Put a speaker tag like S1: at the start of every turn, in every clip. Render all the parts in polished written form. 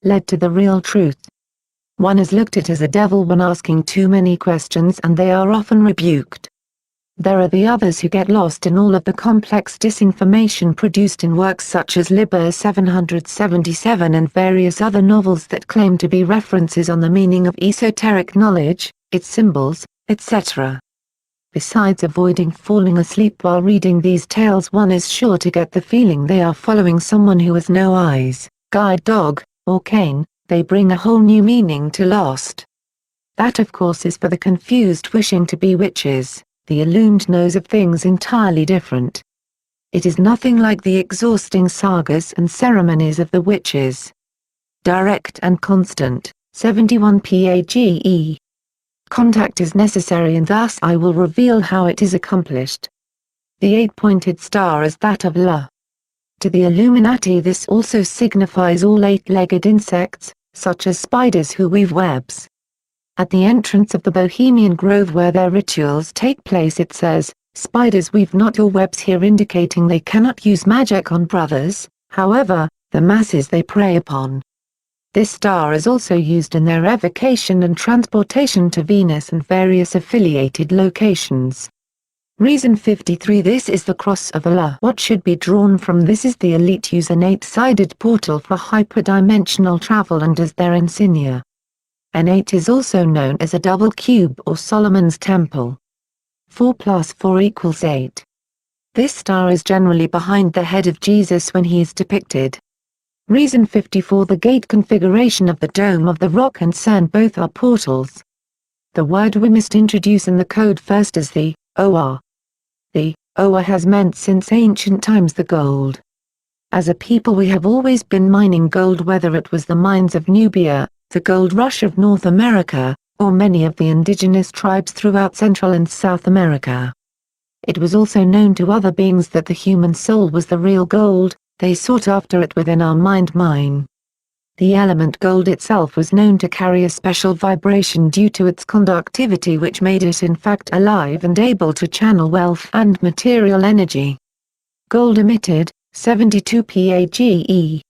S1: led to the real truth. One is looked at as a devil when asking too many questions, and they are often rebuked. There are the others who get lost in all of the complex disinformation produced in works such as Liber 777 and various other novels that claim to be references on the meaning of esoteric knowledge, its symbols, etc. Besides avoiding falling asleep while reading these tales, one is sure to get the feeling they are following someone who has no eyes, guide dog, or cane. They bring a whole new meaning to Lost. That of course is for the confused wishing to be witches. The illumined knows of things entirely different. It is nothing like the exhausting sagas and ceremonies of the witches. Direct and constant, 71 page. Contact is necessary, and thus I will reveal how it is accomplished. The eight-pointed star is that of La. To the Illuminati this also signifies all eight-legged insects, such as spiders who weave webs. At the entrance of the Bohemian Grove where their rituals take place it says, "Spiders weave not your webs here," indicating they cannot use magic on brothers, however, the masses they prey upon. This star is also used in their evocation and transportation to Venus and various affiliated locations. Reason 53. This is the cross of Allah. What should be drawn from this is the elite use an eight-sided portal for hyperdimensional travel and as their insignia. An 8 is also known as a double cube or Solomon's Temple. 4 + 4 = 8. This star is generally behind the head of Jesus when he is depicted. Reason 54. The gate configuration of the Dome of the Rock and CERN both are portals. The word we must introduce in the code first is the Oa. The Oa has meant since ancient times the gold. As a people we have always been mining gold, whether it was the mines of Nubia, the gold rush of North America, or many of the indigenous tribes throughout Central and South America. It was also known to other beings that the human soul was the real gold. They sought after it within our mind mine. The element gold itself was known to carry a special vibration due to its conductivity, which made it in fact alive and able to channel wealth and material energy. Gold emitted 72 page.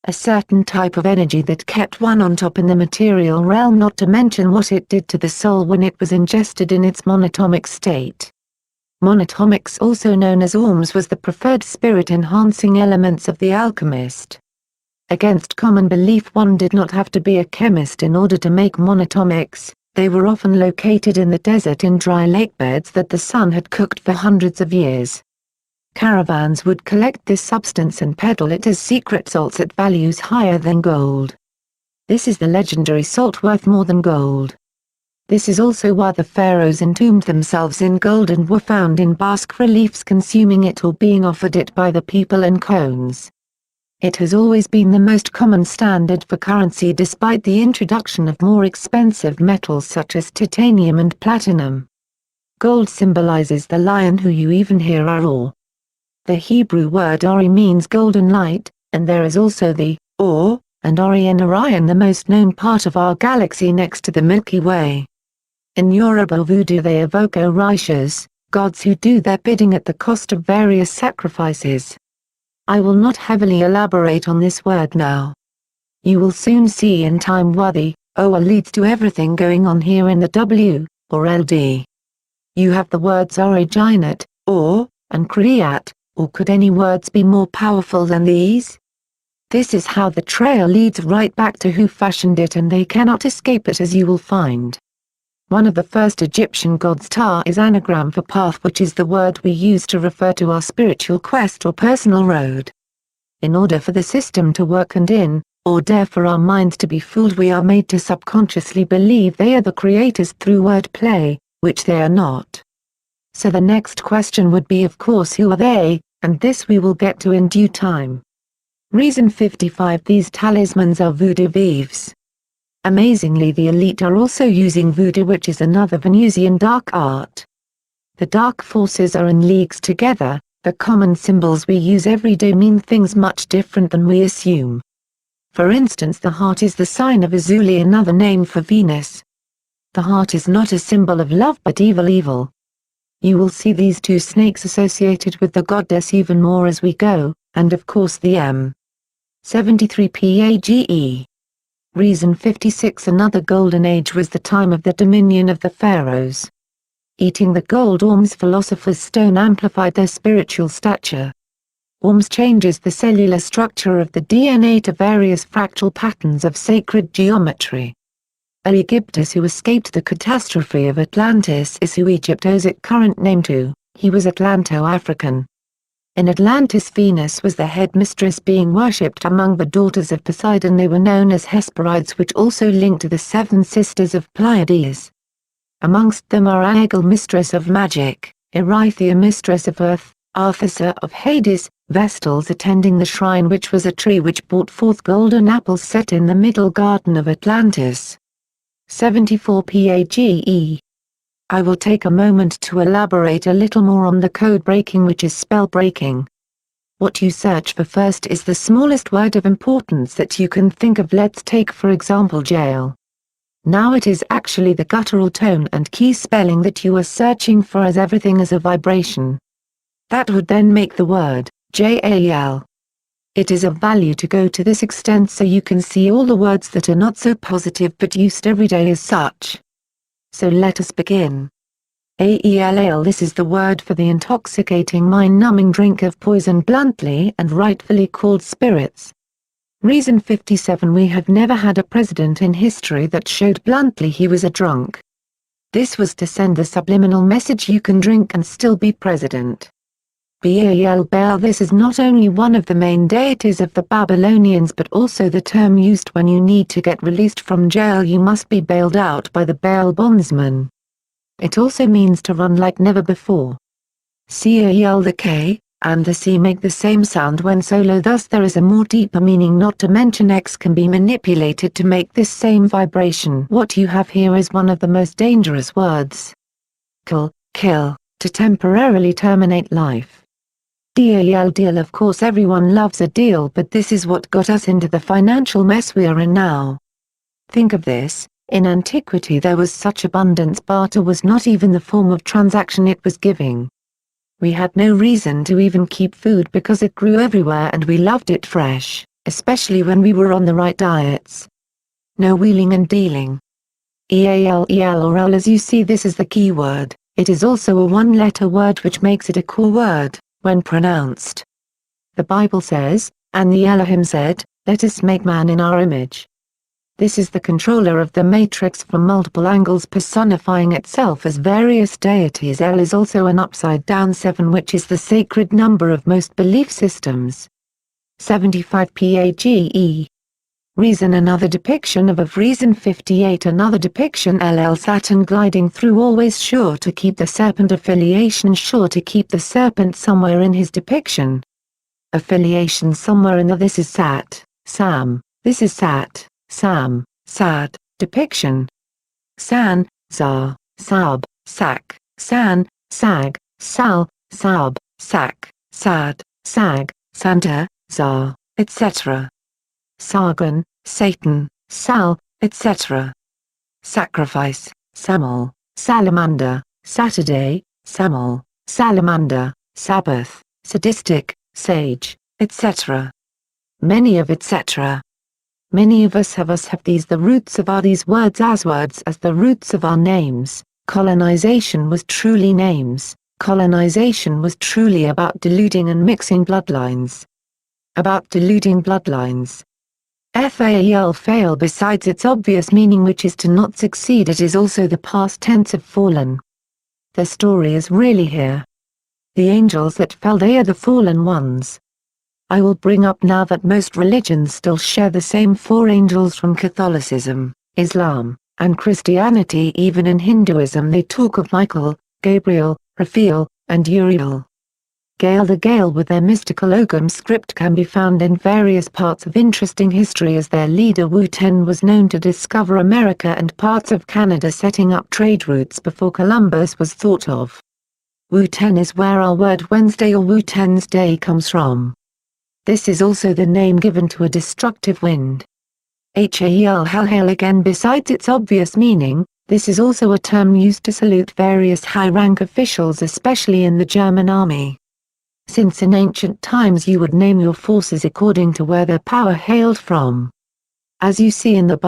S1: A certain type of energy that kept one on top in the material realm, not to mention what it did to the soul when it was ingested in its monatomic state. Monatomics, also known as orms, was the preferred spirit-enhancing elements of the alchemist. Against common belief, one did not have to be a chemist in order to make monatomics. They were often located in the desert in dry lake beds that the sun had cooked for hundreds of years. Caravans would collect this substance and peddle it as secret salts at values higher than gold. This is the legendary salt worth more than gold. This is also why the pharaohs entombed themselves in gold and were found in Basque reliefs consuming it or being offered it by the people in cones. It has always been the most common standard for currency despite the introduction of more expensive metals such as titanium and platinum. Gold symbolizes the lion who you even hear Or. The Hebrew word Ori means golden light, and there is also the Or and Orion, the most known part of our galaxy next to the Milky Way. In Yoruba voodoo they evoke Orishas, gods who do their bidding at the cost of various sacrifices. I will not heavily elaborate on this word now. You will soon see in time why the Oa leads to everything going on here in the W, or LD. You have the words originate, or, and create, or could any words be more powerful than these? This is how the trail leads right back to who fashioned it, and they cannot escape it, as you will find. One of the first Egyptian gods, Ta, is anagram for path, which is the word we use to refer to our spiritual quest or personal road. In order for the system to work and in order for our minds to be fooled, we are made to subconsciously believe they are the creators through word play, which they are not. So the next question would be, of course, who are they, and this we will get to in due time. Reason 55. These talismans are voodoo vieves. Amazingly, the elite are also using voodoo, which is another Venusian dark art. The dark forces are in leagues together. The common symbols we use every day mean things much different than we assume. For instance, the heart is the sign of Azuli, another name for Venus. The heart is not a symbol of love but evil. You will see these two snakes associated with the goddess even more as we go, and of course the M. 73 page. Reason 56. Another golden age was the time of the dominion of the pharaohs. Eating the gold Orm's philosopher's stone amplified their spiritual stature. Orms changes the cellular structure of the DNA to various fractal patterns of sacred geometry. Aegyptus, who escaped the catastrophe of Atlantis, is who Egypt owes its current name to. He was Atlanto-African. In Atlantis, Venus was the head mistress being worshipped among the daughters of Poseidon. They were known as Hesperides, which also linked to the seven sisters of Pleiades. Amongst them are Aegle, mistress of magic, Erythea, mistress of earth, Arthisa of Hades, Vestals attending the shrine, which was a tree which brought forth golden apples set in the middle garden of Atlantis. 74 PAGE. I will take a moment to elaborate a little more on the code breaking, which is spell breaking. What you search for first is the smallest word of importance that you can think of. Let's take for example jail. Now it is actually the guttural tone and key spelling that you are searching for, as everything is a vibration. That would then make the word JAL. It is of value to go to this extent so you can see all the words that are not so positive but used every day as such. So let us begin. AELAL. This is the word for the intoxicating, mind-numbing drink of poison, bluntly and rightfully called spirits. Reason 57. We have never had a president in history that showed bluntly he was a drunk. This was to send the subliminal message you can drink and still be president. Baal. This is not only one of the main deities of the Babylonians but also the term used when you need to get released from jail. You must be bailed out by the Baal bondsman. It also means to run like never before. Cael. The K and the C make the same sound when solo, thus there is a more deeper meaning, not to mention X can be manipulated to make this same vibration. What you have here is one of the most dangerous words. Kill, to temporarily terminate life. Deal. Of course everyone loves a deal, but this is what got us into the financial mess we are in now. Think of this, in antiquity there was such abundance, barter was not even the form of transaction, it was giving. We had no reason to even keep food because it grew everywhere and we loved it fresh, especially when we were on the right diets. No wheeling and dealing. EAL or L. As you see, this is the key word. It is also a one-letter word which makes it a core word when pronounced. The Bible says, and the Elohim said, let us make man in our image. This is the controller of the matrix from multiple angles, personifying itself as various deities. L is also an upside-down 7, which is the sacred number of most belief systems. 75 PAGE. Reason. Another depiction of Reason 58. Another depiction LL. Saturn gliding through, always sure to keep the serpent affiliation, sure to keep the serpent somewhere in his depiction. Affiliation somewhere in the. This is Sat, Sam, this is Sat, Sam, Sad, depiction. San, Zar, Sab, Sak, San, Sag, Sal, Sab, Sak, Sad, Sag, Santa, Zar, etc. Sargon, Satan, Sal, etc. Sacrifice, Samol, Salamander, Saturday, Samol, Salamander, Sabbath, sadistic, sage, etc. Many of etc. Many of us have these the roots of our these words as the roots of our names. Colonization was truly names. Colonization was truly about diluting and mixing bloodlines. About diluting bloodlines. Fail. Besides its obvious meaning, which is to not succeed, it is also the past tense of fallen. The story is really here. The angels that fell, they are the fallen ones. I will bring up now that most religions still share the same four angels from Catholicism, Islam, and Christianity. Even in Hinduism they talk of Michael, Gabriel, Raphael, and Uriel. Gael. The Gael with their mystical Ogham script can be found in various parts of interesting history, as their leader Wu-Ten was known to discover America and parts of Canada, setting up trade routes before Columbus was thought of. Wu-Ten is where our word Wednesday or Wu-Ten's Day comes from. This is also the name given to a destructive wind. Hail. Again, besides its obvious meaning, this is also a term used to salute various high-rank officials, especially in the German army. Since in ancient times you would name your forces according to where their power hailed from. As you see in the